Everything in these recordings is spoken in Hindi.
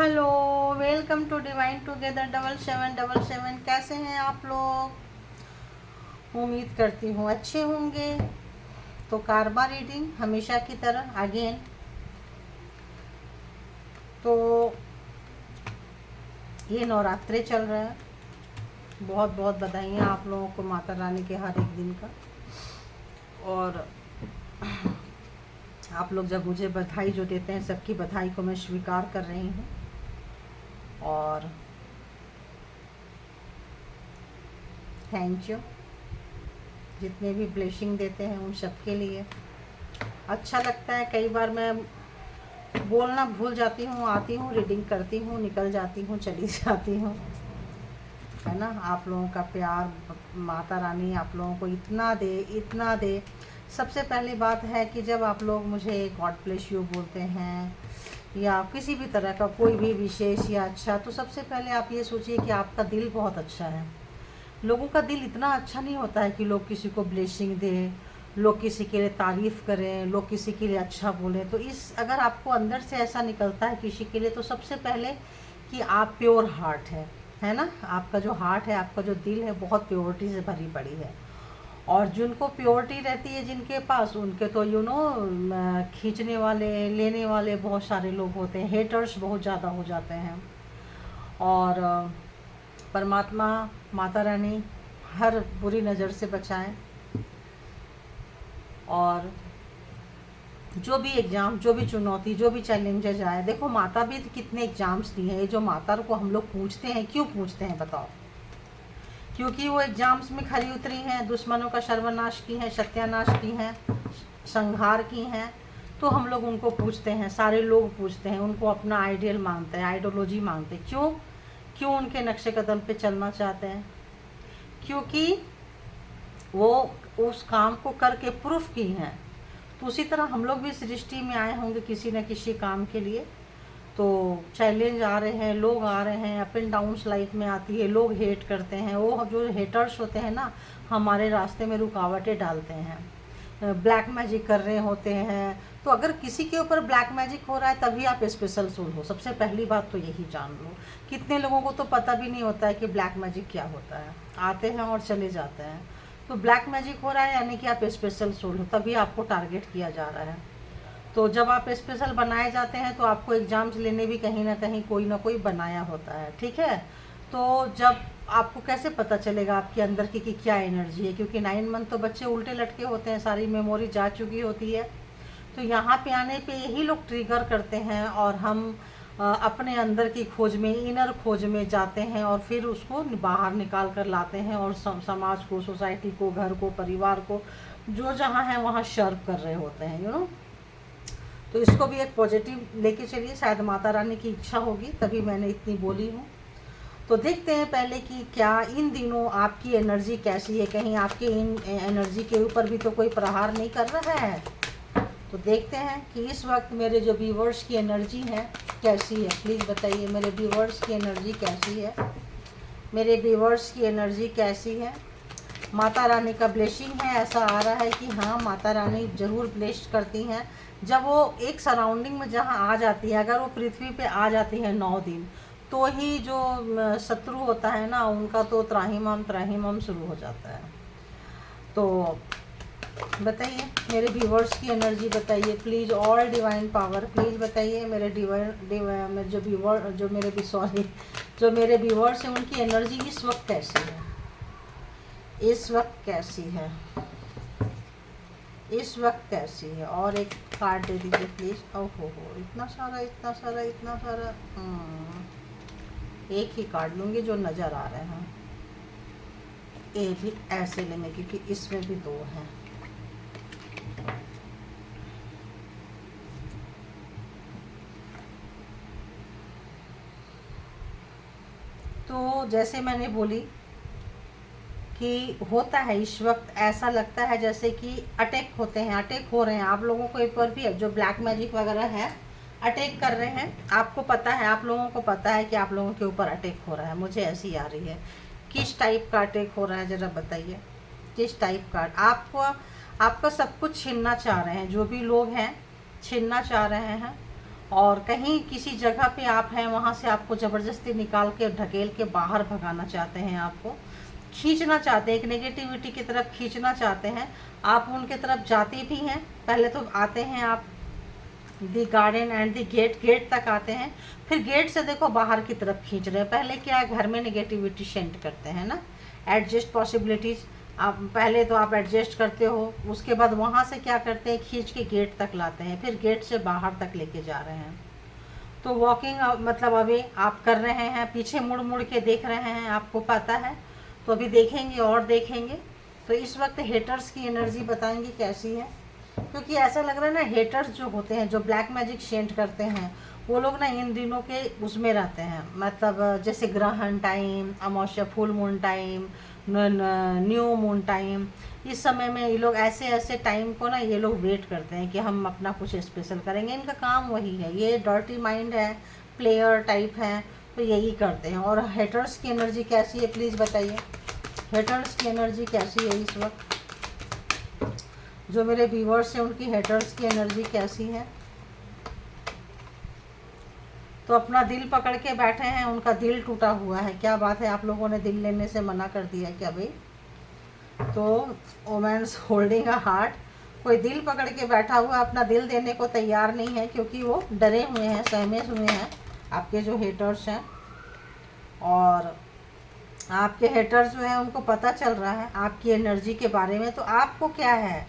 Hello, welcome to divine together 7777। कैसे हैं आप लोग? उम्मीद करती हूँ अच्छे होंगे। तो कारवा रीडिंग हमेशा की तरह अगेन। तो ये नवरात्रे चल रहा है। बहुत बहुत बधाइयाँ आप लोगों को माता रानी के हर एक दिन का। और आप लोग जब मुझे बधाई जो देते हैं, सबकी बधाई को मैं स्वीकार कर रही हूँ। और थैंक यू, जितने भी ब्लेसिंग देते हैं उन सब के लिए। अच्छा लगता है। कई बार मैं बोलना भूल जाती हूँ, आती हूँ, रीडिंग करती हूँ, निकल जाती हूँ, चली जाती हूँ, है ना। आप लोगों का प्यार, माता रानी आप लोगों को इतना दे, इतना दे। सबसे पहली बात है कि जब आप लोग मुझे गॉड ब्लेस यू बोलते हैं या किसी भी तरह का कोई भी विशेष या अच्छा, तो सबसे पहले आप ये सोचिए कि आपका दिल बहुत अच्छा है। लोगों का दिल इतना अच्छा नहीं होता है कि लोग किसी को ब्लेसिंग दें, लोग किसी के लिए तारीफ़ करें, लोग किसी के लिए अच्छा बोलें। तो इस अगर आपको अंदर से ऐसा निकलता है किसी के लिए, तो सबसे पहले कि आप प्योर हार्ट है ना। आपका जो हार्ट है, आपका जो दिल है, बहुत प्योरिटी से भरी पड़ी है। और जिनको प्योरिटी रहती है जिनके पास, उनके तो खींचने वाले, लेने वाले बहुत सारे लोग होते हैं, हेटर्स बहुत ज़्यादा हो जाते हैं। और परमात्मा माता रानी हर बुरी नज़र से बचाएं। और जो भी एग्ज़ाम, जो भी चुनौती, जो भी चैलेंजेज आए, देखो माता भी कितने एग्ज़ाम्स दिए हैं। ये जो माता को हम लोग पूछते हैं, क्यों पूछते हैं बताओ? क्योंकि वो एग्ज़ाम्स में खरी उतरी हैं, दुश्मनों का सर्वनाश की हैं, सत्यानाश की हैं, संहार की हैं। तो हम लोग उनको पूछते हैं, सारे लोग पूछते हैं, उनको अपना आइडियल मानते हैं, आइडियोलॉजी मानते हैं। क्यों क्यों उनके नक्शे कदम पे चलना चाहते हैं? क्योंकि वो उस काम को करके प्रूफ की हैं। तो उसी तरह हम लोग भी सृष्टि में आए होंगे किसी न किसी काम के लिए। तो चैलेंज आ रहे हैं, लोग आ रहे हैं, अप एंड डाउन्स लाइफ में आती है, लोग हेट करते हैं। वो जो हेटर्स होते हैं ना, हमारे रास्ते में रुकावटें डालते हैं, ब्लैक मैजिक कर रहे होते हैं। तो अगर किसी के ऊपर ब्लैक मैजिक हो रहा है, तभी आप स्पेशल सोल हो। सबसे पहली बात तो यही जान लो। कितने लोगों को तो पता भी नहीं होता है कि ब्लैक मैजिक क्या होता है, आते हैं और चले जाते हैं। तो ब्लैक मैजिक हो रहा है यानी कि आप स्पेशल सोल हो, तभी आपको टारगेट किया जा रहा है। तो जब आप स्पेशल बनाए जाते हैं, तो आपको एग्ज़ाम्स लेने भी कहीं ना कोई बनाया होता है, ठीक है। तो जब आपको कैसे पता चलेगा आपके अंदर की कि क्या एनर्जी है? क्योंकि 9 मंथ तो बच्चे उल्टे लटके होते हैं, सारी मेमोरी जा चुकी होती है। तो यहाँ पे आने पे यही लोग ट्रिगर करते हैं, और हम अपने अंदर की खोज में, इनर खोज में जाते हैं, और फिर उसको बाहर निकाल कर लाते हैं, और समाज को, सोसाइटी को, घर को, परिवार को, जो जहाँ है वहाँ सर्व कर रहे होते हैं, तो इसको भी एक पॉजिटिव लेके चलिए। शायद माता रानी की इच्छा होगी, तभी मैंने इतनी बोली हूँ। तो देखते हैं पहले कि क्या इन दिनों आपकी एनर्जी कैसी है। कहीं आपकी इन एनर्जी के ऊपर भी तो कोई प्रहार नहीं कर रहा है? तो देखते हैं कि इस वक्त मेरे जो व्यूवर्स की एनर्जी है कैसी है। प्लीज़ बताइए, मेरे व्यूवर्स की एनर्जी कैसी है? मेरे व्यूवर्स की एनर्जी कैसी है? माता रानी का ब्लेसिंग है। ऐसा आ रहा है कि हाँ, माता रानी ज़रूर ब्लेस करती हैं। जब वो एक सराउंडिंग में जहाँ आ जाती है, अगर वो पृथ्वी पे आ जाती है 9 दिन, तो ही जो शत्रु होता है ना, उनका तो त्राहिमाम शुरू हो जाता है। तो बताइए मेरे व्यूवर्स की एनर्जी, बताइए please. All divine power please बताइए मेरे जो मेरे व्यूवर्स हैं, उनकी एनर्जी इस वक्त कैसी है? इस वक्त कैसी है? इस वक्त कैसी है? और एक कार्ड दे दीजिए प्लीज़। ओहो हो, इतना सारा, इतना सारा, इतना सारा। एक ही कार्ड लूँगी जो नज़र आ रहे हैं। ये भी ऐसे लेंगे क्योंकि इसमें भी 2 हैं। तो जैसे मैंने बोली कि होता है इस वक्त, ऐसा लगता है जैसे कि अटैक होते हैं, अटैक हो रहे हैं आप लोगों के ऊपर भी। जो ब्लैक मैजिक वगैरह है, अटैक कर रहे हैं। आपको पता है, आप लोगों को पता है कि आप लोगों के ऊपर अटैक हो रहा है। मुझे ऐसी आ रही है। किस टाइप का अटैक हो रहा है, ज़रा बताइए। किस टाइप का? आपका सब कुछ छीनना चाह रहे हैं, जो भी लोग हैं छीनना चाह रहे हैं। और कहीं किसी जगह पे आप हैं, वहाँ से आपको ज़बरदस्ती निकाल के ढकेल के बाहर भगाना चाहते हैं, आपको खींचना चाहते हैं, एक नेगेटिविटी की तरफ खींचना चाहते हैं। आप उनके तरफ जाते भी हैं, पहले तो आते हैं आप the garden and the gate, gate तक आते हैं, फिर गेट से देखो बाहर की तरफ खींच रहे हैं। पहले क्या है, घर में नेगेटिविटी सेंड करते हैं ना, एडजस्ट पॉसिबिलिटीज़, आप पहले तो आप एडजस्ट करते हो, उसके बाद वहाँ से क्या करते हैं, खींच के गेट तक लाते हैं, फिर गेट से बाहर तक लेके जा रहे हैं। तो वॉकिंग मतलब अभी आप कर रहे हैं, पीछे मुड़ मुड़ के देख रहे हैं, आपको पता है। तो अभी देखेंगे और देखेंगे। तो इस वक्त हेटर्स की एनर्जी बताएंगे कैसी है, क्योंकि ऐसा लग रहा है ना, हेटर्स जो होते हैं, जो ब्लैक मैजिक सेंड करते हैं, वो लोग ना इन दिनों के उसमें रहते हैं, मतलब जैसे ग्रहण टाइम, अमावस्या, full moon time, new moon time, इस समय में ये लोग ऐसे ऐसे टाइम को ना ये लोग वेट करते हैं कि हम अपना कुछ स्पेशल करेंगे। इनका काम वही है, ये डर्टी माइंड है, प्लेयर टाइप है, तो यही करते हैं। और हेटर्स की एनर्जी कैसी है प्लीज़ बताइए, हेटर्स की एनर्जी कैसी है इस वक्त, जो मेरे व्यूअर्स हैं उनकी हेटर्स की एनर्जी कैसी है। तो अपना दिल पकड़ के बैठे हैं, उनका दिल टूटा हुआ है, क्या बात है, आप लोगों ने दिल लेने से मना कर दिया क्या भाई। तो वोमेन्स होल्डिंग अ हार्ट, कोई दिल पकड़ के बैठा हुआ, अपना दिल देने को तैयार नहीं है, क्योंकि वो डरे हुए हैं, सहमे हुए हैं आपके जो हेटर्स हैं। और आपके हेटर्स जो हैं उनको पता चल रहा है आपकी एनर्जी के बारे में। तो आपको क्या है,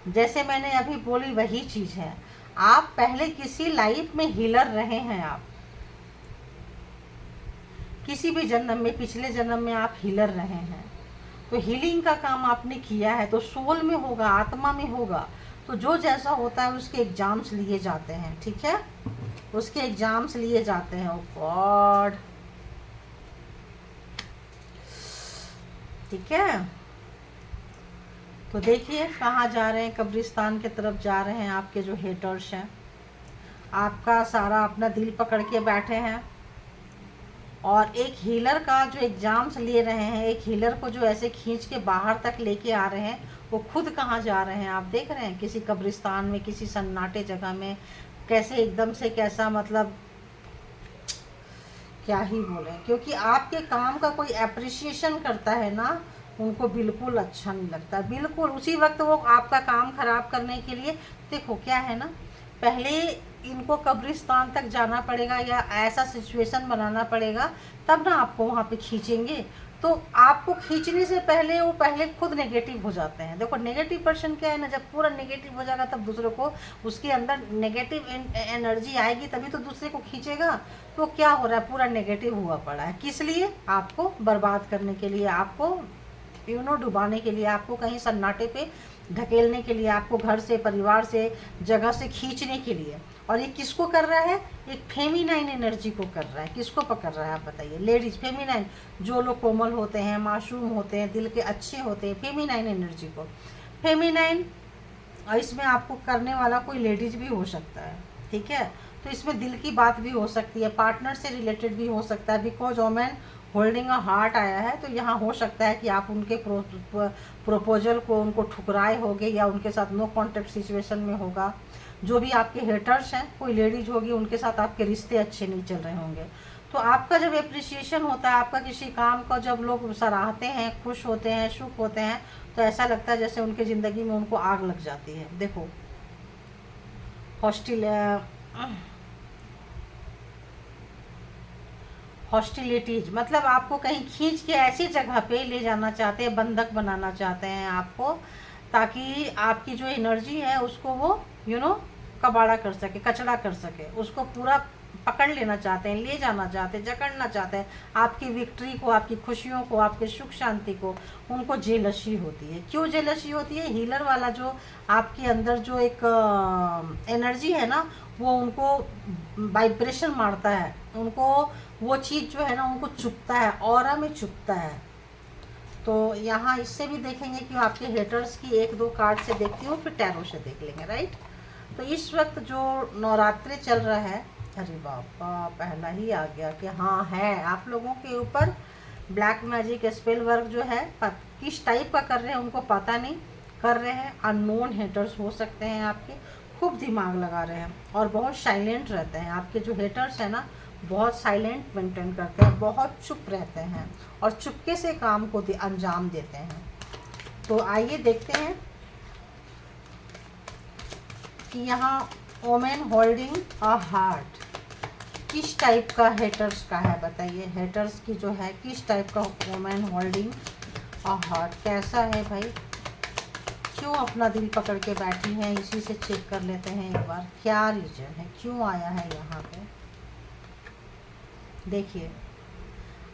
जैसे मैंने अभी बोली वही चीज़ है, आप पहले किसी लाइफ में हीलर रहे हैं, आप किसी भी जन्म में, पिछले जन्म में आप हीलर रहे हैं, तो हीलिंग का काम आपने किया है, तो सोल में होगा, आत्मा में होगा। तो जो जैसा होता है उसके एग्जाम्स लिए जाते हैं, ठीक है, उसके एग्जाम्स लिए जाते हैं। ओ गॉड, ठीक है। तो देखिए कहाँ जा रहे हैं, कब्रिस्तान की तरफ जा रहे हैं आपके जो हेटर्स हैं, आपका सारा अपना दिल पकड़ के बैठे हैं। और एक हीलर का जो एग्जाम्स ले रहे हैं, एक हीलर को जो ऐसे खींच के बाहर तक लेके आ रहे हैं, वो खुद कहाँ जा रहे हैं आप देख रहे हैं, किसी कब्रिस्तान में, किसी सन्नाटे जगह में, कैसे एकदम से, कैसा मतलब क्या ही बोले। क्योंकि आपके काम का कोई अप्रिसिएशन करता है ना, उनको बिल्कुल अच्छा नहीं लगता, बिल्कुल उसी वक्त वो आपका काम खराब करने के लिए। देखो क्या है ना, पहले इनको कब्रिस्तान तक जाना पड़ेगा या ऐसा सिचुएशन बनाना पड़ेगा, तब ना आपको वहाँ पे खींचेंगे। तो आपको खींचने से पहले वो पहले खुद नेगेटिव हो जाते हैं। देखो नेगेटिव पर्सन क्या है ना, जब पूरा नेगेटिव हो जाएगा तब दूसरे को, उसके अंदर नेगेटिव एनर्जी आएगी तभी तो दूसरे को खींचेगा। तो क्या हो रहा है, पूरा नेगेटिव हुआ पड़ा है, किस लिए, आपको बर्बाद करने के लिए, आपको डुबाने के लिए, आपको कहीं सन्नाटे पे ढकेलने के लिए, आपको घर से, परिवार से, जगह से खींचने के लिए। और ये किसको कर रहा है, एक फेमिनाइन एनर्जी को कर रहा है। किसको पकड़ रहा है आप बताइए, लेडीज, फेमिनाइन, जो लोग कोमल होते हैं, मासूम होते हैं, दिल के अच्छे होते हैं, फेमिनाइन एनर्जी को, फेमिनाइन। और इसमें आपको करने वाला कोई लेडीज भी हो सकता है, ठीक है। तो इसमें दिल की बात भी हो सकती है, पार्टनर से रिलेटेड भी हो सकता है, because women holding a heart आया है। तो यहाँ हो सकता है कि आप उनके प्रपोजल को, उनको ठुकराए होगे, या उनके साथ नो कॉन्टेक्ट सिचुएशन में होगा। जो भी आपके हेटर्स हैं, कोई लेडीज होगी, उनके साथ आपके रिश्ते अच्छे नहीं चल रहे होंगे। तो आपका जब एप्रिसिएशन होता है, आपका किसी काम का जब लोग सराहते हैं, खुश होते हैं, सुख होते हैं, तो ऐसा लगता है जैसे उनके ज़िंदगी में उनको आग लग जाती है। देखो हॉस्टिलिटीज, मतलब आपको कहीं खींच के ऐसी जगह पे ले जाना चाहते हैं, बंधक बनाना चाहते हैं आपको, ताकि आपकी जो एनर्जी है उसको वो कबाड़ा कर सके, कचड़ा कर सके, उसको पूरा पकड़ लेना चाहते हैं, ले जाना चाहते हैं, जकड़ना चाहते हैं, आपकी विक्ट्री को, आपकी खुशियों को, आपके सुख शांति को। उनको जेलसी होती है। क्यों जेलसी होती है, हीलर वाला जो आपके अंदर जो एक एनर्जी है ना, वो उनको वाइब्रेशन मारता है, उनको वो चीज़ जो है ना उनको चुभता है, ऑरा में चुभता है। तो यहाँ इससे भी देखेंगे कि आपके हेटर्स की एक दो कार्ड से देखती हूँ, फिर टैरो से देख लेंगे, राइट। तो इस वक्त जो नवरात्रि चल रहा है, अरे बाबा पहला ही आ गया कि हाँ है, आप लोगों के ऊपर ब्लैक मैजिक स्पेल वर्क जो है, किस टाइप का कर रहे हैं उनको पता नहीं, कर रहे हैं। अननोन हेटर्स हो सकते हैं आपके, खूब दिमाग लगा रहे हैं और बहुत साइलेंट रहते हैं। आपके जो हेटर्स हैं ना, बहुत साइलेंट मेंटेन करते हैं, बहुत चुप रहते हैं और चुपके से काम को अंजाम देते हैं। तो आइए देखते हैं कि यहाँ वोमेन होल्डिंग अ हार्ट किस टाइप का हेटर्स का है। बताइए, हेटर्स की जो है किस टाइप का वोमेन होल्डिंग अ हार्ट कैसा है भाई, क्यों अपना दिल पकड़ के बैठी हैं, इसी से चेक कर लेते हैं एक बार क्या रीजन है, क्यों आया है यहाँ पे। देखिए,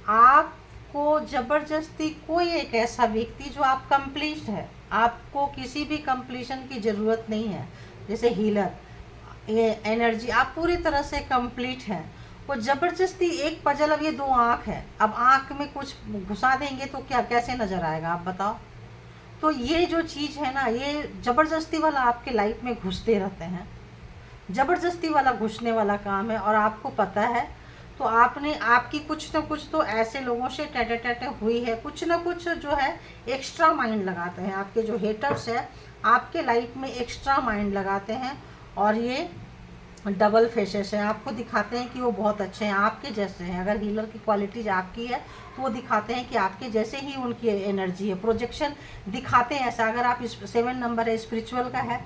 आपको ज़बरदस्ती कोई एक ऐसा व्यक्ति जो आप कंप्लीट है, आपको किसी भी कंप्लीशन की ज़रूरत नहीं है, जैसे हीलर, ये एनर्जी आप पूरी तरह से कंप्लीट हैं, वो ज़बरदस्ती एक पजल, अब ये 2 आँख है, अब आँख में कुछ घुसा देंगे तो क्या कैसे नज़र आएगा आप बताओ। तो ये जो चीज़ है ना, ये ज़बरदस्ती वाला आपके लाइफ में घुसते रहते हैं, ज़बरदस्ती वाला घुसने वाला काम है और आपको पता है। तो आपने आपकी कुछ ना कुछ तो ऐसे लोगों से टैटे टैटे हुई है, कुछ ना कुछ जो है एक्स्ट्रा माइंड लगाते हैं। आपके जो हेटर्स है आपके लाइफ में एक्स्ट्रा माइंड लगाते हैं और ये डबल फेसेस हैं, आपको दिखाते हैं कि वो बहुत अच्छे हैं, आपके जैसे हैं। अगर हीलर की क्वालिटीज आपकी है तो वो दिखाते हैं कि आपके जैसे ही उनकी एनर्जी है, प्रोजेक्शन दिखाते हैं ऐसा। अगर आप 7 नंबर है स्पिरिचुअल का है,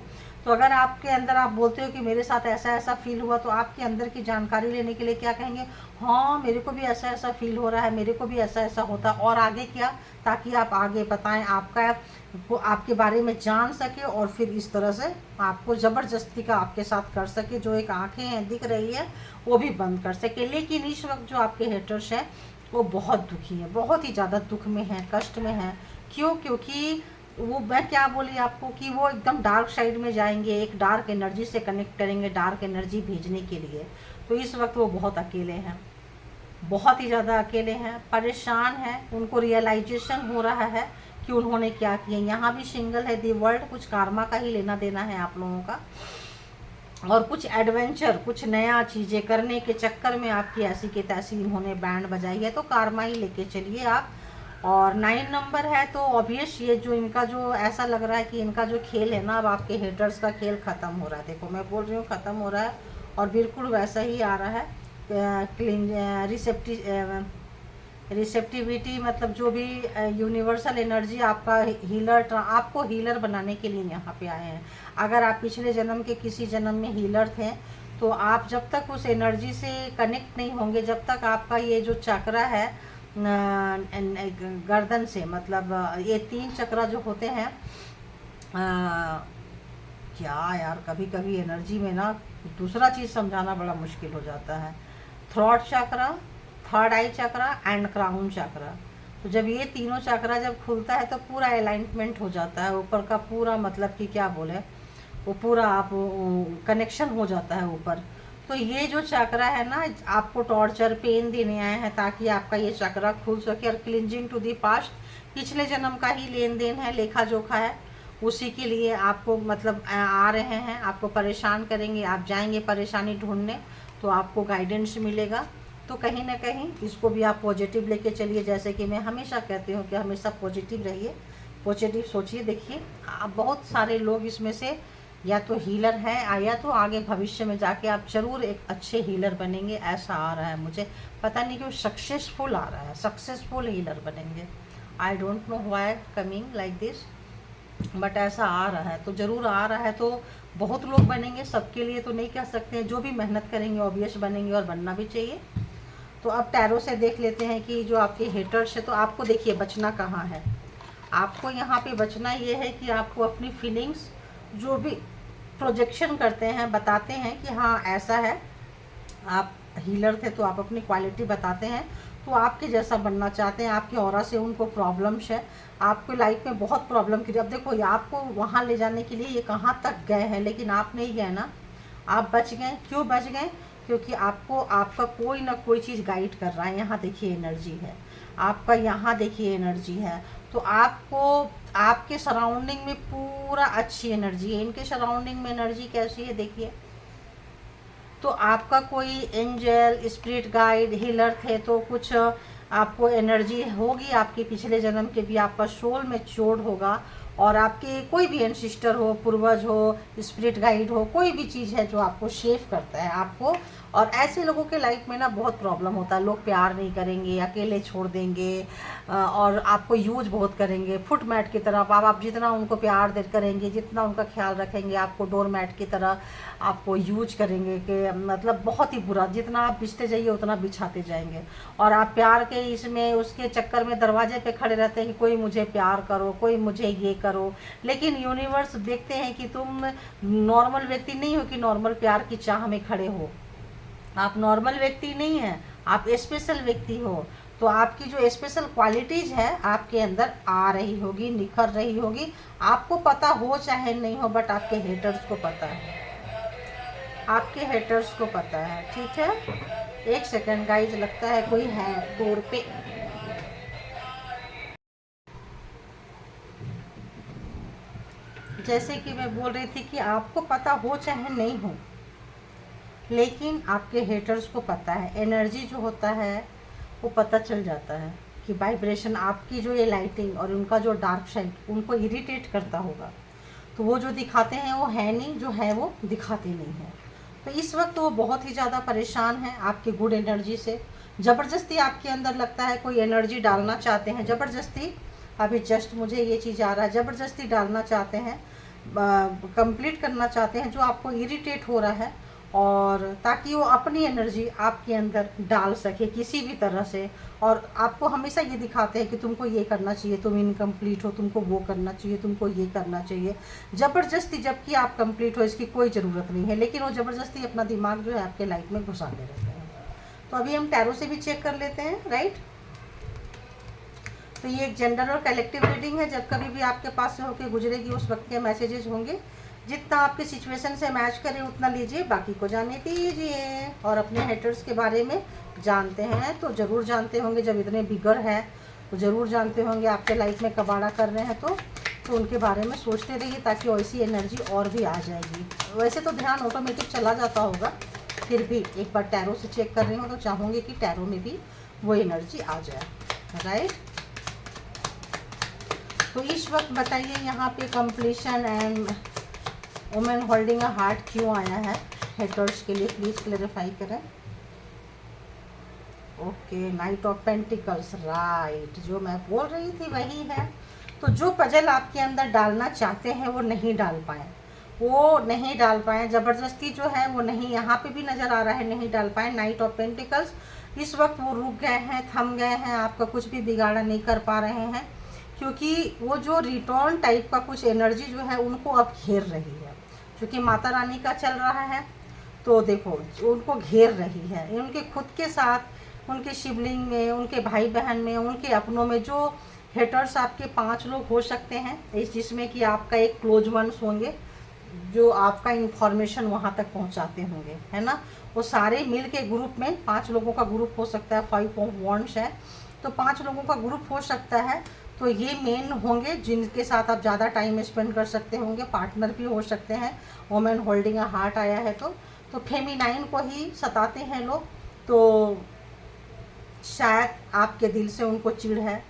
तो अगर आपके अंदर आप बोलते हो कि मेरे साथ ऐसा ऐसा फील हुआ, तो आपके अंदर की जानकारी लेने के लिए क्या कहेंगे, हाँ मेरे को भी ऐसा ऐसा फील हो रहा है, मेरे को भी ऐसा ऐसा होता। और आगे क्या, ताकि आप आगे बताएं, आपका वो आपके बारे में जान सके और फिर इस तरह से आपको ज़बरदस्ती का आपके साथ कर सके। जो एक आंखें हैं दिख रही है वो भी बंद कर सके। लेकिन इस वक्त जो आपके हेटर्स हैं वो बहुत दुखी है, बहुत ही ज़्यादा दुख में है, कष्ट में है। क्यों? क्योंकि वो मैं क्या बोली आपको कि वो एकदम डार्क साइड में जाएंगे, एक डार्क एनर्जी से कनेक्ट करेंगे, डार्क एनर्जी भेजने के लिए। तो इस वक्त वो बहुत अकेले हैं, बहुत ही ज़्यादा अकेले हैं, परेशान हैं। उनको रियलाइजेशन हो रहा है कि उन्होंने क्या किया। यहाँ भी सिंगल है दी वर्ल्ड, कुछ कार्मा का ही लेना देना है आप लोगों का, और कुछ एडवेंचर, कुछ नया चीज़ें करने के चक्कर में आपकी ऐसी की तैसी इन्होंने बैंड बजाई है। तो कार्मा ही लेके चलिए आप। और 9 नंबर है तो ऑब्वियस ये जो इनका जो ऐसा लग रहा है कि इनका जो खेल है ना, अब आपके हेटर्स का खेल ख़त्म हो रहा है। देखो मैं बोल रही हूँ ख़त्म हो रहा है और बिल्कुल वैसा ही आ रहा है। रिसेप्टिविटी मतलब जो भी यूनिवर्सल एनर्जी आपका हीलर, आपको हीलर बनाने के लिए यहाँ पे आए हैं। अगर आप पिछले जन्म के किसी जन्म में हीलर थे, तो आप जब तक उस एनर्जी से कनेक्ट नहीं होंगे, जब तक आपका ये जो चक्रा है गर्दन से, मतलब ये 3 चक्रा जो होते हैं, क्या यार कभी कभी एनर्जी में ना दूसरा चीज़ समझाना बड़ा मुश्किल हो जाता है। Throat chakra, third eye chakra and crown chakra. तो जब ये तीनों चक्रा जब खुलता है तो पूरा अलाइनमेंट हो जाता है, ऊपर का पूरा मतलब कि क्या बोले, वो पूरा आप कनेक्शन हो जाता है ऊपर। तो ये जो चक्रा है ना, आपको टॉर्चर पेन देने आए हैं ताकि आपका ये चक्रा खुल सके। और क्लिंजिंग टू दी पास्ट, पिछले जन्म का ही लेन देन है, लेखा जोखा है, उसी के लिए आपको मतलब आ रहे हैं, आपको परेशान करेंगे। आप जाएंगे परेशानी ढूंढने तो आपको गाइडेंस मिलेगा। तो कहीं ना कहीं इसको भी आप पॉजिटिव लेके चलिए। जैसे कि मैं हमेशा कहती हूँ कि हमेशा पॉजिटिव रहिए, पॉजिटिव सोचिए। देखिए बहुत सारे लोग इसमें से या तो हीलर हैं या तो आगे भविष्य में जाके आप ज़रूर एक अच्छे हीलर बनेंगे, ऐसा आ रहा है मुझे। पता नहीं क्यों सक्सेसफुल आ रहा है, सक्सेसफुल हीलर बनेंगे। I don't know why coming like this, but ऐसा आ रहा है, तो ज़रूर आ रहा है। तो बहुत लोग बनेंगे, सबके लिए तो नहीं कह सकते हैं, जो भी मेहनत करेंगे ऑब्वियस बनेंगे और बनना भी चाहिए। तो अब टैरो से देख लेते हैं कि जो आपके हेटर्स है, तो आपको देखिए बचना कहाँ है। आपको यहाँ पे बचना ये है कि आपको अपनी फीलिंग्स जो भी प्रोजेक्शन करते हैं, बताते हैं कि हाँ ऐसा है, आप हीलर थे तो आप अपनी क्वालिटी बताते हैं, तो आपके जैसा बनना चाहते हैं। आपके ऑरा से उनको प्रॉब्लम्स है, आपको लाइफ में बहुत प्रॉब्लम की। अब देखो ये आपको वहाँ ले जाने के लिए ये कहाँ तक गए हैं, लेकिन आप नहीं गए ना, आप बच गए। क्यों बच गए? क्योंकि आपको आपका कोई ना कोई चीज़ गाइड कर रहा है। यहाँ देखिए एनर्जी है आपका, यहाँ देखिए एनर्जी है। तो आपको आपके सराउंडिंग में पूरा अच्छी एनर्जी है। इनके सराउंडिंग में एनर्जी कैसी है देखिए। तो आपका कोई एंजल, स्पिरिट गाइड, हीलर थे तो कुछ आपको एनर्जी होगी, आपके पिछले जन्म के भी आपका सोल मैच्योर्ड होगा और आपके कोई भी एंसिस्टर हो, पूर्वज हो, स्पिरिट गाइड हो, कोई भी चीज़ है जो आपको शेव करता है आपको। और ऐसे लोगों के लाइफ में ना बहुत प्रॉब्लम होता है, लोग प्यार नहीं करेंगे, अकेले छोड़ देंगे और आपको यूज बहुत करेंगे फुट मैट की तरह। आप जितना उनको प्यार दे करेंगे, जितना उनका ख्याल रखेंगे, आपको डोर मैट की तरह आपको यूज करेंगे कि मतलब बहुत ही बुरा, जितना आप बिछते जाइए उतना बिछाते जाएंगे। और आप प्यार के इसमें उसके चक्कर में दरवाजे पे खड़े रहते हैं कि कोई मुझे प्यार करो, कोई मुझे ये करो। लेकिन यूनिवर्स देखते हैं कि तुम नॉर्मल व्यक्ति नहीं हो कि नॉर्मल प्यार की चाह में खड़े हो। आप नॉर्मल व्यक्ति नहीं हैं, आप स्पेशल व्यक्ति हो। तो आपकी जो स्पेशल क्वालिटीज़ है आपके अंदर आ रही होगी, निखर रही होगी। आपको पता हो चाहे नहीं हो, बट आपके हेटर्स को पता है, आपके हेटर्स को पता है। ठीक है, एक सेकंड गाइज, लगता है कोई है डोर पे। जैसे कि मैं बोल रही थी कि आपको पता हो चाहे नहीं हो, लेकिन आपके हेटर्स को पता है। एनर्जी जो होता है वो पता चल जाता है कि वाइब्रेशन आपकी जो ये लाइटिंग और उनका जो डार्क साइड उनको इरिटेट करता होगा। तो वो जो दिखाते हैं वो है नहीं, जो है वो दिखाते नहीं हैं। तो इस वक्त वो बहुत ही ज़्यादा परेशान है आपकी गुड एनर्जी से। ज़बरदस्ती आपके अंदर लगता है कोई एनर्जी डालना चाहते हैं, ज़बरदस्ती। अभी जस्ट मुझे ये चीज़ आ रहा है, ज़बरदस्ती डालना चाहते हैं, कंप्लीट करना चाहते हैं जो आपको इरिटेट हो रहा है, और ताकि वो अपनी एनर्जी आपके अंदर डाल सके किसी भी तरह से। और आपको हमेशा ये दिखाते हैं कि तुमको ये करना चाहिए, तुम इनकम्प्लीट हो, तुमको वो करना चाहिए, तुमको ये करना चाहिए, ज़बरदस्ती। जबकि आप कंप्लीट हो, इसकी कोई ज़रूरत नहीं है, लेकिन वो ज़बरदस्ती अपना दिमाग जो है आपके लाइफ में घुसाते रहते हैं। तो अभी हम टैरो से भी चेक कर लेते हैं, राइट। तो ये एक जनरल और कलेक्टिव रीडिंग है। जब कभी भी आपके पास से होके गुजरेगी उस वक्त के मैसेजेस होंगे। जितना आपके सिचुएशन से मैच करे उतना लीजिए, बाकी को जाने दीजिए। और अपने हेटर्स के बारे में जानते हैं तो ज़रूर जानते होंगे, जब इतने बिगड़ है तो ज़रूर जानते होंगे आपके लाइफ में कबाड़ा कर रहे हैं। तो उनके बारे में सोचते रहिए, ताकि वैसी एनर्जी और भी आ जाएगी। वैसे तो ध्यान ऑटोमेटिक चला जाता होगा, फिर भी एक बार टैरो से चेक कर रही हूँ तो चाहूँगी कि टैरो में भी वो एनर्जी आ जाए, राइट। तो इस वक्त बताइए यहाँ पे completion and women holding a heart क्यों आया है हेटर्स के लिए, प्लीज़ क्लेरिफाई करें। Okay, night of pentacles, right, जो मैं बोल रही थी वही है। तो जो पजल आपके अंदर डालना चाहते हैं वो नहीं डाल पाए, वो नहीं डाल पाए, ज़बरदस्ती जो है वो नहीं, यहाँ पे भी नज़र आ रहा है नहीं डाल पाए। नाइट ऑफ पेंटिकल्स, इस वक्त वो रुक गए हैं, थम गए हैं, आपका कुछ भी बिगाड़ा नहीं कर पा रहे हैं, क्योंकि वो जो रिटर्न टाइप का कुछ एनर्जी जो है उनको अब घेर रही है। क्योंकि माता रानी का चल रहा है तो देखो उनको घेर रही है, उनके खुद के साथ, उनके शिवलिंग में, उनके भाई बहन में, उनके अपनों में। जो हेटर्स आपके 5 लोग हो सकते हैं इस, जिसमें कि आपका एक क्लोज वंस होंगे जो आपका इंफॉर्मेशन वहाँ तक पहुँचाते होंगे, है ना। वो सारे मिल के ग्रुप में 5 लोगों का ग्रुप हो सकता है, 5 ऑफ वॉन्ड्स है तो 5 लोगों का ग्रुप हो सकता है। तो ये मेन होंगे जिनके साथ आप ज़्यादा टाइम स्पेंड कर सकते होंगे, पार्टनर भी हो सकते हैं। वुमेन होल्डिंग अ हार्ट आया है तो फेमिनाइन को ही सताते हैं लोग। तो शायद आपके दिल से उनको चिढ़ है,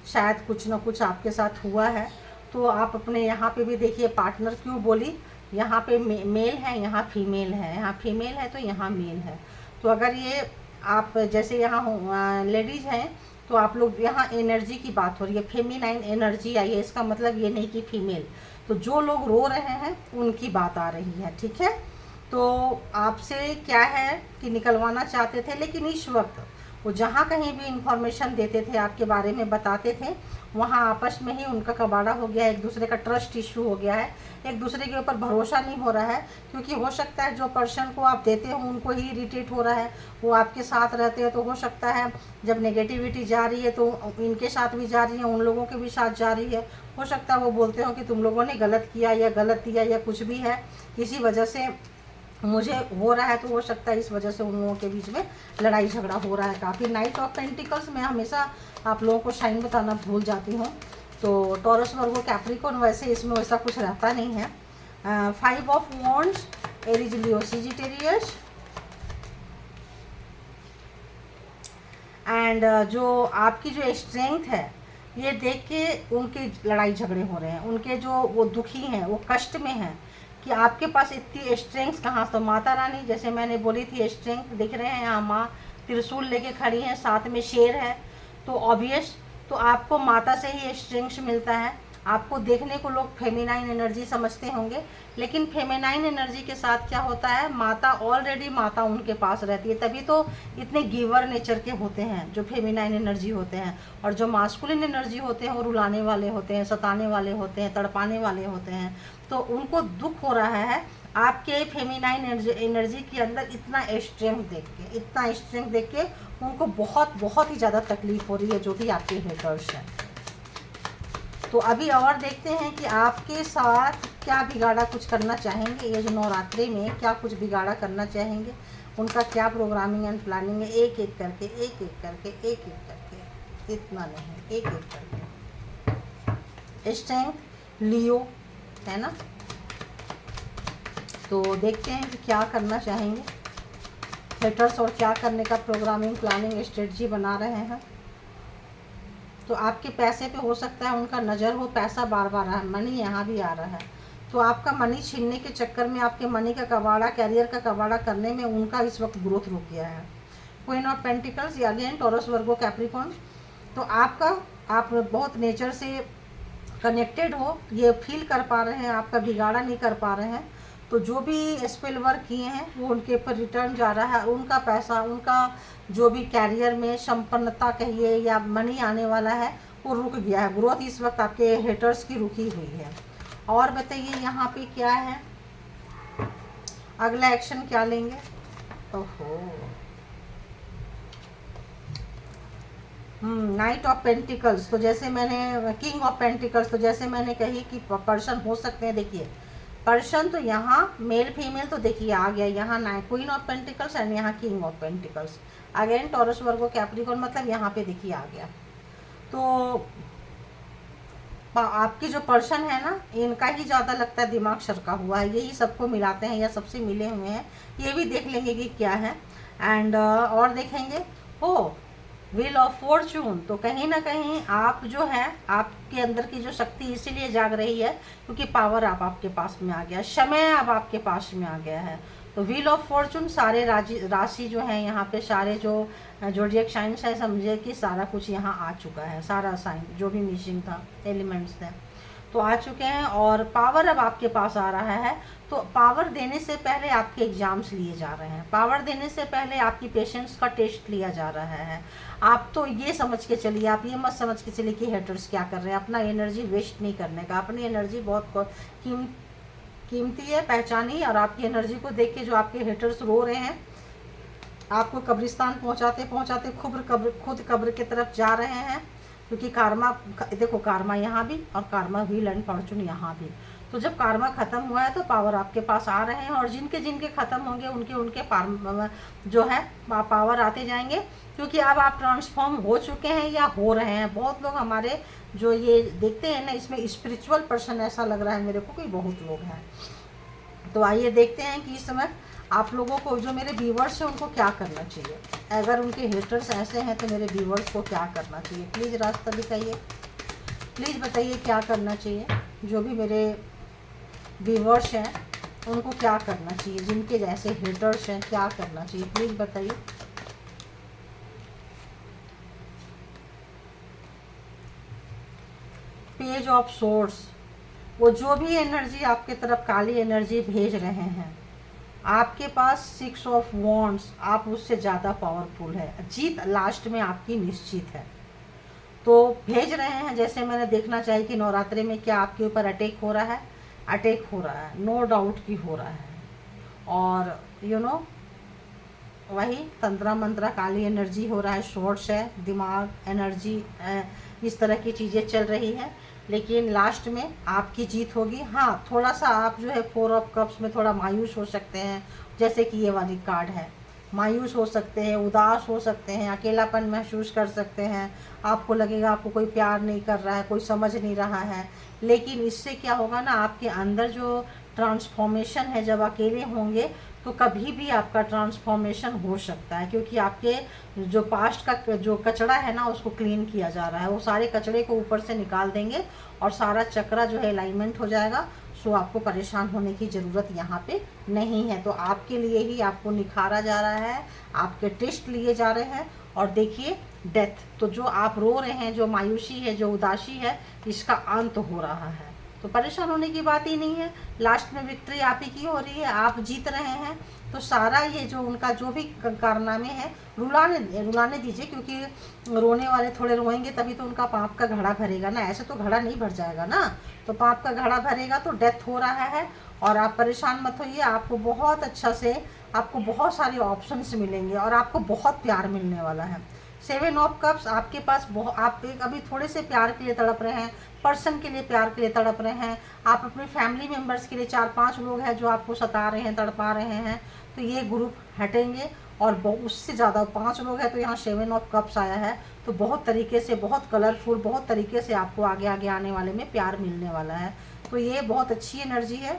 शायद कुछ ना कुछ आपके साथ हुआ है। तो आप अपने यहाँ पे भी देखिए, पार्टनर क्यों बोली, यहाँ पे मेल है, यहाँ फीमेल है, यहाँ फीमेल है तो यहाँ मेल है। तो अगर ये आप जैसे यहाँ लेडीज़ हैं तो आप लोग, यहाँ एनर्जी की बात हो रही है, फेमिनाइन एनर्जी आई है, इसका मतलब ये नहीं कि फीमेल। तो जो लोग रो रहे हैं उनकी बात आ रही है, ठीक है। तो आपसे क्या है कि निकलवाना चाहते थे, लेकिन इस वक्त वो जहाँ कहीं भी इंफॉर्मेशन देते थे, आपके बारे में बताते थे, वहाँ आपस में ही उनका कबाड़ा हो गया है, एक दूसरे का ट्रस्ट इशू हो गया है, एक दूसरे के ऊपर भरोसा नहीं हो रहा है। क्योंकि हो सकता है जो पर्सन को आप देते हो उनको ही इरिटेट हो रहा है, वो आपके साथ रहते हैं तो हो सकता है जब नेगेटिविटी जा रही है तो इनके साथ भी जा रही है, उन लोगों के भी साथ जा रही है। हो सकता है वो बोलते हो कि तुम लोगों ने गलत किया या गलत दिया या कुछ भी है, इसी वजह से मुझे हो रहा है। तो हो सकता है इस वजह से उन लोगों के बीच में लड़ाई झगड़ा हो रहा है काफ़ी। नाइट ऑफ पेंटिकल्स में हमेशा आप लोगों को साइन बताना भूल जाती हूँ। तो टॉरस, वर्गो, कैप्रिकॉर्न, वैसे इसमें वैसा कुछ रहता नहीं है। 5 of wands, Aries, Leo, Sagittarius. And जो आपकी जो स्ट्रेंथ है, ये देख के उनके लड़ाई झगड़े हो रहे हैं, उनके जो वो दुखी हैं, वो कष्ट में हैं कि आपके पास इतनी स्ट्रेंथ कहाँ। तो माता रानी जैसे मैंने बोली थी, स्ट्रेंथ दिख रहे हैं यहाँ, माँ त्रिशूल लेके खड़ी हैं, साथ में शेर है, तो ऑब्वियस तो आपको माता से ही स्ट्रेंथ मिलता है। आपको देखने को लोग फेमिनाइन एनर्जी समझते होंगे, लेकिन फेमिनाइन एनर्जी के साथ क्या होता है, माता ऑलरेडी माता उनके पास रहती है, तभी तो इतने गिवर नेचर के होते हैं जो फेमिनाइन एनर्जी होते हैं। और जो मास्कुलिन एनर्जी होते हैं वो रुलाने वाले होते हैं, सताने वाले होते हैं, तड़पाने वाले होते हैं। तो उनको दुख हो रहा है आपके फेमिनाइन एनर्जी के अंदर इतना स्ट्रेंथ देख के, इतना स्ट्रेंथ देख के उनको बहुत बहुत ही ज़्यादा तकलीफ हो रही है, जो भी आपके हेटर्स हैं। तो अभी और देखते हैं कि आपके साथ क्या बिगाड़ा कुछ करना चाहेंगे, ये जो नवरात्रि में क्या कुछ बिगाड़ा करना चाहेंगे, उनका क्या प्रोग्रामिंग एंड प्लानिंग है। एक एक करके, एक एक करके, एक एक करके, इतना नहीं, एक एक करके। स्ट्रेंथ लियो है ना, तो देखते हैं कि क्या करना चाहेंगे हेटर्स और क्या करने का प्रोग्रामिंग प्लानिंग स्ट्रेटजी बना रहे हैं। तो आपके पैसे पे हो सकता है उनका नज़र हो, पैसा बार बार आ, मनी यहाँ भी आ रहा है, तो आपका मनी छीनने के चक्कर में, आपके मनी का कबाड़ा, कैरियर का कबाड़ा करने में उनका इस वक्त ग्रोथ रुक गया है। क्वीन ऑफ पेंटिकल्स या अगेन टॉरस वर्गो कैप्रिकॉर्न, तो आप बहुत नेचर से कनेक्टेड हो, ये फील कर पा रहे हैं, आपका बिगाड़ा नहीं कर पा रहे हैं। तो जो भी स्पेल वर्क किए हैं वो उनके ऊपर रिटर्न जा रहा है, उनका पैसा, उनका जो भी कैरियर में संपन्नता कहिए या मनी आने वाला है वो रुक गया है। ग्रोथ इस वक्त आपके हेटर्स की रुकी हुई है। और बताइए यहाँ पे क्या है, अगला एक्शन क्या लेंगे। ओहो, नाइट ऑफ पेंटिकल्स, तो जैसे मैंने किंग ऑफ पेंटिकल्स, तो जैसे मैंने कही कि पर्सन हो सकते हैं। देखिए पर्सन तो यहाँ मेल फीमेल तो देखिए आ गया, यहाँ क्वीन ऑफ पेंटिकल्स एंड यहाँ king of pentacles, again Taurus Virgo Capricorn, मतलब यहाँ पे देखिए आ गया। तो आपके जो पर्सन है ना, इनका ही ज़्यादा लगता है दिमाग शरका हुआ है, यही सबको मिलाते हैं या सबसे मिले हुए हैं। ये भी देख लेंगे कि क्या है। एंड और देखेंगे व्हील ऑफ फॉर्चून, तो कहीं ना कहीं आप जो है, आपके अंदर की जो शक्ति इसीलिए जाग रही है क्योंकि पावर अब आपके पास में आ गया, समय अब आपके पास में आ गया है। तो व्हील ऑफ फॉर्चून, सारे राशि जो है यहाँ पे, सारे जो जोडिएक साइंस है, समझिए कि सारा कुछ यहाँ आ चुका है, सारा साइन जो भी मिसिंग था, एलिमेंट्स थे तो आ चुके हैं। और पावर अब आपके पास आ रहा है। तो पावर देने से पहले आपके एग्जाम्स लिए जा रहे हैं, पावर देने से पहले आपकी पेशेंस का टेस्ट लिया जा रहा है। आप तो ये समझ के चलिए, आप ये मत समझ के चलिए कि हेटर्स क्या कर रहे हैं, अपना एनर्जी वेस्ट नहीं करने का। अपनी एनर्जी बहुत कीमती है, पहचानिए। और आपकी एनर्जी को देख के जो आपके हेटर्स रो रहे हैं, आपको कब्रिस्तान पहुंचाते पहुंचाते खुद कब्र की तरफ जा रहे हैं, क्योंकि कार्मा, देखो कार्मा यहाँ भी और कार्मा व्हील एंड फॉर्चून यहाँ भी। तो जब कार्मा खत्म हुआ है तो पावर आपके पास आ रहे हैं, और जिनके जिनके खत्म होंगे उनके जो है पावर आते जाएंगे, क्योंकि अब आप ट्रांसफॉर्म हो चुके हैं या हो रहे हैं। बहुत लोग हमारे जो ये देखते हैं ना, इसमें स्पिरिचुअल पर्सन ऐसा लग रहा है मेरे को कि बहुत लोग हैं। तो आइए देखते हैं कि इस समय आप लोगों को, जो मेरे व्यूवर्स हैं, उनको क्या करना चाहिए। अगर उनके हेटर्स ऐसे हैं तो मेरे व्यूवर्स को क्या करना चाहिए, प्लीज़ रास्ता दिखाइए, प्लीज़ बताइए क्या करना चाहिए। जो भी मेरे व्यूवर्स हैं उनको क्या करना चाहिए, जिनके जैसे हेटर्स हैं क्या करना चाहिए, प्लीज़ बताइए। पेज ऑफ सोर्स, वो जो भी एनर्जी आपके तरफ काली एनर्जी भेज रहे हैं, आपके पास 6 ऑफ वॉन्ड्स, आप उससे ज़्यादा पावरफुल है। जीत लास्ट में आपकी निश्चित है। तो भेज रहे हैं, जैसे मैंने देखना चाहिए कि नवरात्रि में क्या आपके ऊपर अटैक हो रहा है, अटैक हो रहा है, नो डाउट कि हो रहा है। और वही तंत्रा मंत्रा काली एनर्जी हो रहा है, शॉर्ट्स है, दिमाग एनर्जी, इस तरह की चीज़ें चल रही हैं। लेकिन लास्ट में आपकी जीत होगी। हाँ, थोड़ा सा आप जो है 4 ऑफ कप्स में थोड़ा मायूस हो सकते हैं, जैसे कि ये वाली कार्ड है, मायूस हो सकते हैं, उदास हो सकते हैं, अकेलापन महसूस कर सकते हैं। आपको लगेगा आपको कोई प्यार नहीं कर रहा है, कोई समझ नहीं रहा है। लेकिन इससे क्या होगा ना, आपके अंदर जो ट्रांसफॉर्मेशन है, जब अकेले होंगे तो कभी भी आपका ट्रांसफॉर्मेशन हो सकता है, क्योंकि आपके जो पास्ट का जो कचरा है ना उसको क्लीन किया जा रहा है। वो सारे कचरे को ऊपर से निकाल देंगे और सारा चक्रा जो है अलाइनमेंट हो जाएगा। सो आपको परेशान होने की ज़रूरत यहाँ पे नहीं है। तो आपके लिए ही आपको निखारा जा रहा है, आपके टेस्ट लिए जा रहे हैं। और देखिए डेथ, तो जो आप रो रहे हैं, जो मायूसी है, जो उदासी है, इसका अंत हो रहा है। तो परेशान होने की बात ही नहीं है। लास्ट में विक्ट्री आप ही की हो रही है, आप जीत रहे हैं। तो सारा ये जो उनका जो भी कारनामे हैं रुलाने दीजिए, क्योंकि रोने वाले थोड़े रोएंगे तभी तो उनका पाप का घड़ा भरेगा ना, ऐसे तो घड़ा नहीं भर जाएगा ना। तो पाप का घड़ा भरेगा तो डेथ हो रहा है। और आप परेशान मत होइए, आपको बहुत अच्छा से, आपको बहुत सारे ऑप्शंस मिलेंगे और आपको बहुत प्यार मिलने वाला है। 7 ऑफ कप्स आपके पास आप अभी थोड़े से प्यार के लिए तड़प रहे हैं, पर्सन के लिए प्यार के लिए तड़प रहे हैं, आप अपने फैमिली मेम्बर्स के लिए 4-5 लोग हैं जो आपको सता रहे हैं, तड़पा रहे हैं। तो ये ग्रुप हटेंगे और उससे ज़्यादा 5 लोग हैं। तो यहाँ 7 ऑफ कप्स आया है। तो बहुत तरीके से, बहुत कलरफुल, बहुत तरीके से आपको आगे आगे आने वाले में प्यार मिलने वाला है। तो ये बहुत अच्छी एनर्जी है।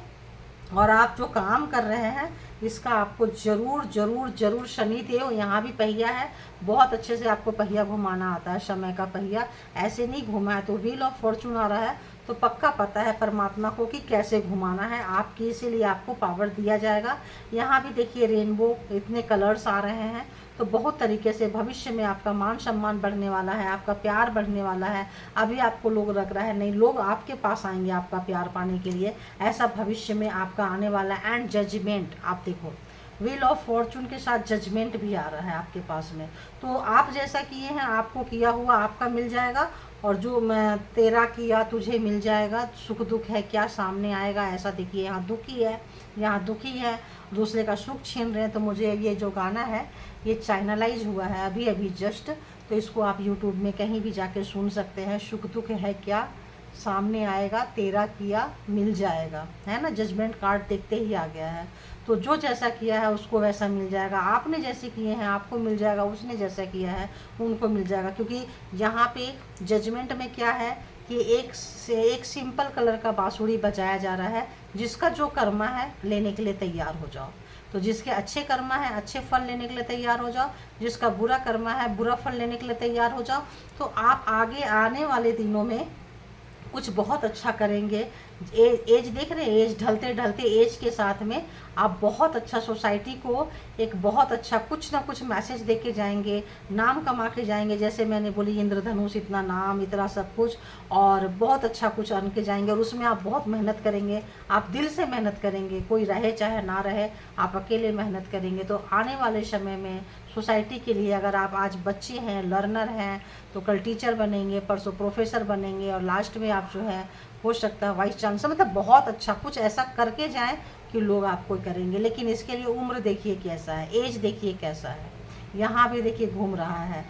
और आप जो काम कर रहे हैं इसका आपको ज़रूर ज़रूर ज़रूर शनि देव, यहाँ भी पहिया है, बहुत अच्छे से आपको पहिया घुमाना आता है। समय का पहिया ऐसे नहीं घुमा है। तो व्हील ऑफ फॉर्चून आ रहा है, तो पक्का पता है परमात्मा को कि कैसे घुमाना है आपकी, इसीलिए आपको पावर दिया जाएगा। यहाँ भी देखिए रेनबो, इतने कलर्स आ रहे हैं। तो बहुत तरीके से भविष्य में आपका मान सम्मान बढ़ने वाला है, आपका प्यार बढ़ने वाला है। अभी आपको लोग लग रहा है नहीं, लोग आपके पास आएंगे आपका प्यार पाने के लिए, ऐसा भविष्य में आपका आने वाला है। एंड जजमेंट, आप देखो व्हील ऑफ फॉर्चून के साथ जजमेंट भी आ रहा है आपके पास में। तो आप जैसा किए हैं आपको किया हुआ आपका मिल जाएगा, और जो मैं तेरा किया तुझे मिल जाएगा। सुख दुख है क्या सामने आएगा, ऐसा देखिए यहाँ दुखी है, यहाँ दुखी है, दूसरे का सुख छीन रहे हैं। तो मुझे ये जो गाना है ये चैनलाइज हुआ है अभी अभी जस्ट, तो इसको आप यूट्यूब में कहीं भी जाके सुन सकते हैं। सुख दुख है क्या सामने आएगा, तेरा किया मिल जाएगा, है ना। जजमेंट कार्ड देखते ही आ गया है। तो जो जैसा किया है उसको वैसा मिल जाएगा, आपने जैसे किए हैं आपको मिल जाएगा, उसने जैसा किया है उनको मिल जाएगा। क्योंकि यहाँ पे जजमेंट में क्या है कि एक सिंपल कलर का बांसुरी बजाया जा रहा है, जिसका जो कर्मा है लेने के लिए तैयार हो जाओ। तो जिसके अच्छे कर्मा है अच्छे फल लेने के लिए तैयार हो जाओ, जिसका बुरा कर्मा है बुरा फल लेने के लिए तैयार हो जाओ। तो आप आगे आने वाले दिनों में कुछ बहुत अच्छा करेंगे। एज देख रहे हैं, एज ढलते ढलते एज के साथ में आप बहुत अच्छा सोसाइटी को एक बहुत अच्छा कुछ ना कुछ मैसेज दे के जाएंगे, नाम कमा के जाएंगे। जैसे मैंने बोली इंद्रधनुष, इतना नाम, इतना सब कुछ, और बहुत अच्छा कुछ अन के जाएंगे। और उसमें आप बहुत मेहनत करेंगे, आप दिल से मेहनत करेंगे, कोई रहे चाहे ना रहे, आप अकेले मेहनत करेंगे। तो आने वाले समय में सोसाइटी के लिए, अगर आप आज बच्चे हैं, लर्नर हैं, तो कल टीचर बनेंगे, परसों प्रोफेसर बनेंगे, और लास्ट में आप जो है हो सकता है वाइस चांसलर। मतलब बहुत अच्छा कुछ ऐसा करके जाएं कि लोग आपको करेंगे। लेकिन इसके लिए उम्र देखिए कैसा है, एज देखिए कैसा है, यहाँ भी देखिए घूम रहा है।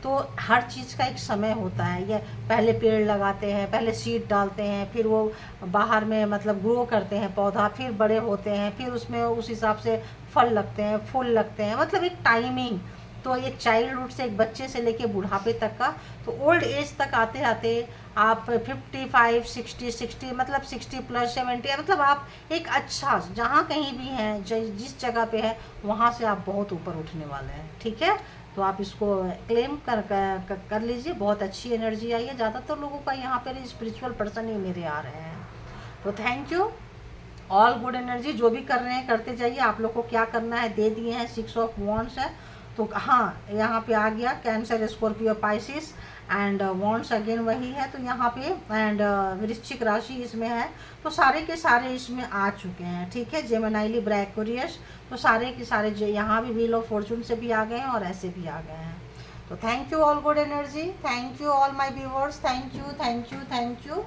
तो हर चीज़ का एक समय होता है। ये पहले पेड़ लगाते हैं, पहले सीड डालते हैं, फिर वो बाहर में मतलब ग्रो करते हैं पौधा, फिर बड़े होते हैं, फिर उसमें उस हिसाब से फल लगते हैं, फूल लगते हैं, मतलब एक टाइमिंग। तो एक चाइल्डहुड से, एक बच्चे से लेके बुढ़ापे तक का, तो ओल्ड एज तक आते आते आप 55, 60 मतलब 60 प्लस 70, मतलब आप एक अच्छा जहाँ कहीं भी हैं, जिस जगह पे है वहाँ से आप बहुत ऊपर उठने वाले हैं। ठीक है, तो आप इसको क्लेम कर लीजिए। बहुत अच्छी एनर्जी आई है। ज़्यादातर लोगों का यहाँ पर स्पिरिचुअल पर्सन ही मेरे आ रहे हैं। तो thank you, all good energy. जो भी कर रहे हैं करते जाइए। आप लोग को क्या करना है दे दिए हैं, 6 ऑफ वॉन्ड्स है। तो हाँ, यहाँ पे आ गया cancer, Scorpio, Pisces, and wands again वही है। तो यहाँ पे एंड वृश्चिक राशि इसमें है। तो सारे के सारे इसमें आ चुके हैं। ठीक है, जेमिनी, लिब्रा, एक्वेरियस, तो सारे के सारे यहाँ भी व्हील ऑफ फॉर्चून से भी आ गए हैं और ऐसे भी आ गए हैं। तो thank you all good energy, thank you all my viewers, thank you, thank you, thank you.